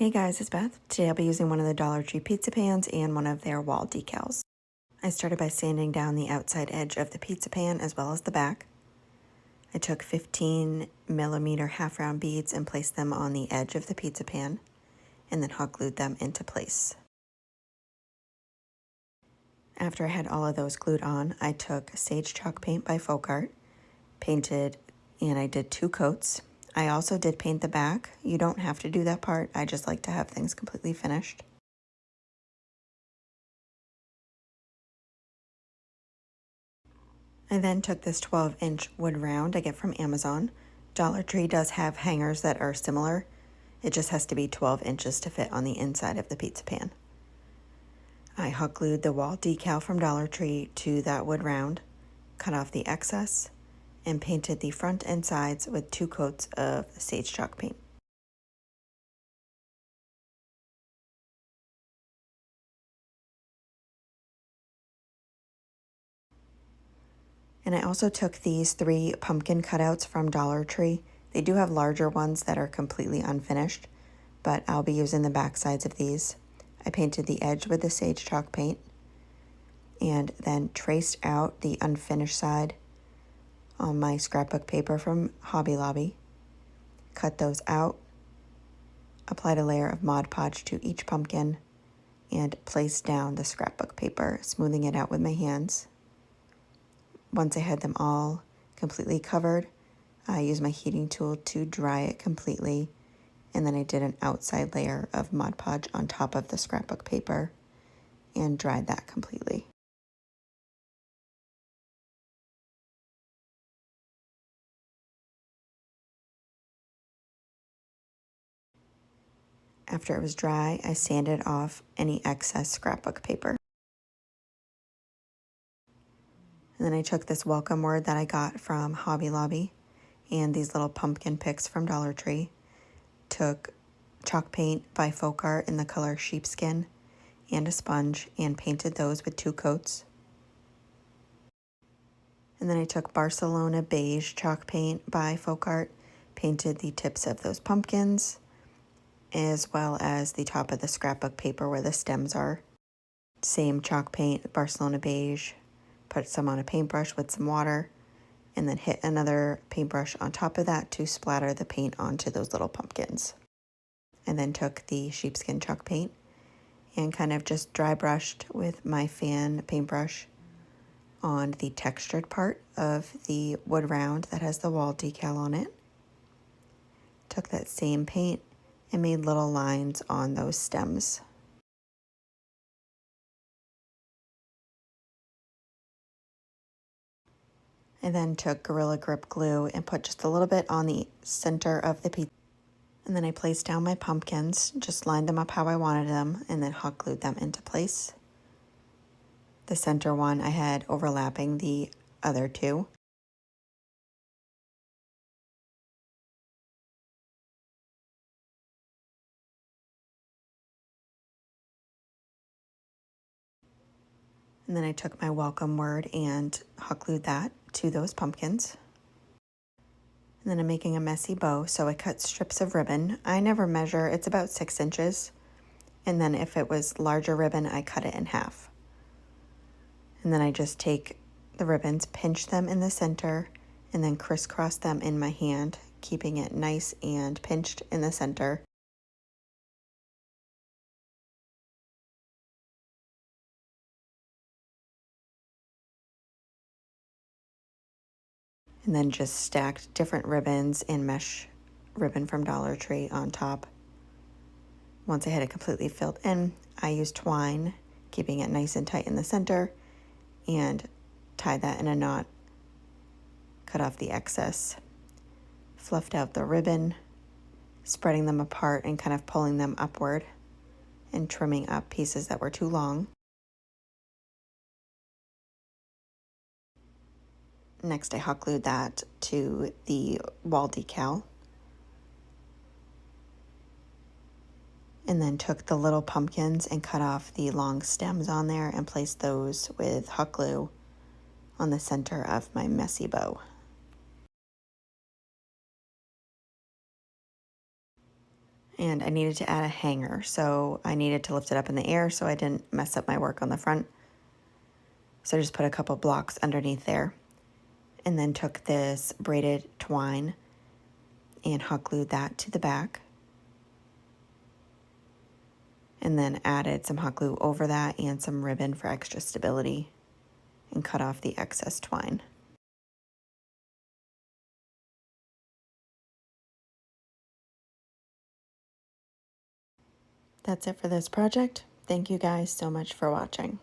Hey guys, it's Beth. Today I'll be using one of the Dollar Tree pizza pans and one of their wall decals. I started by sanding down the outside edge of the pizza pan as well as the back. I took 15mm half round beads and placed them on the edge of the pizza pan and then hot glued them into place. After I had all of those glued on, I took Sage Chalk Paint by Folkart, painted, and I did 2 coats. I also did paint the back. You don't have to do that part. I just like to have things completely finished. I then took this 12-inch wood round I get from Amazon. Dollar Tree does have hangers that are similar. It just has to be 12 inches to fit on the inside of the pizza pan. I hot glued the wall decal from Dollar Tree to that wood round, cut off the excess, and painted the front and sides with 2 coats of Sage Chalk paint. And I also took these 3 pumpkin cutouts from Dollar Tree. They do have larger ones that are completely unfinished, but I'll be using the back sides of these. I painted the edge with the Sage Chalk paint and then traced out the unfinished side on my scrapbook paper from Hobby Lobby. Cut those out, applied a layer of Mod Podge to each pumpkin, and placed down the scrapbook paper, smoothing it out with my hands. Once I had them all completely covered, I used my heating tool to dry it completely, and then I did an outside layer of Mod Podge on top of the scrapbook paper and dried that completely. After it was dry, I sanded off any excess scrapbook paper. And then I took this welcome word that I got from Hobby Lobby and these little pumpkin picks from Dollar Tree. Took chalk paint by Folkart in the color Sheepskin and a sponge and painted those with 2 coats. And then I took Barcelona beige chalk paint by Folkart, painted the tips of those pumpkins as well as the top of the scrapbook paper where the stems are. Same chalk paint, Barcelona beige. Put some on a paintbrush with some water, and then hit another paintbrush on top of that to splatter the paint onto those little pumpkins. And then took the sheepskin chalk paint and kind of just dry brushed with my fan paintbrush on the textured part of the wood round that has the wall decal on it. Took that same paint and made little lines on those stems. I then took Gorilla Grip glue and put just a little bit on the center of the pizza. And then I placed down my pumpkins, just lined them up how I wanted them, and then hot glued them into place. The center one I had overlapping the other 2. And then I took my welcome word and hot glued that to those pumpkins. And then I'm making a messy bow, so I cut strips of ribbon. I never measure, it's about 6 inches. And then if it was larger ribbon, I cut it in half. And then I just take the ribbons, pinch them in the center, and then crisscross them in my hand, keeping it nice and pinched in the center. And then just stacked different ribbons and mesh ribbon from Dollar Tree on top. Once I had it completely filled in, I used twine, keeping it nice and tight in the center, and tied that in a knot, cut off the excess, fluffed out the ribbon, spreading them apart and kind of pulling them upward and trimming up pieces that were too long. Next, I hot glued that to the wall decal. And then took the little pumpkins and cut off the long stems on there and placed those with hot glue on the center of my messy bow. and I needed to add a hanger, so I needed to lift it up in the air so I didn't mess up my work on the front. So I just put a couple blocks underneath there, and then took this braided twine and hot glued that to the back, and then added some hot glue over that and some ribbon for extra stability, and cut off the excess twine. That's it for this project. Thank you guys so much for watching.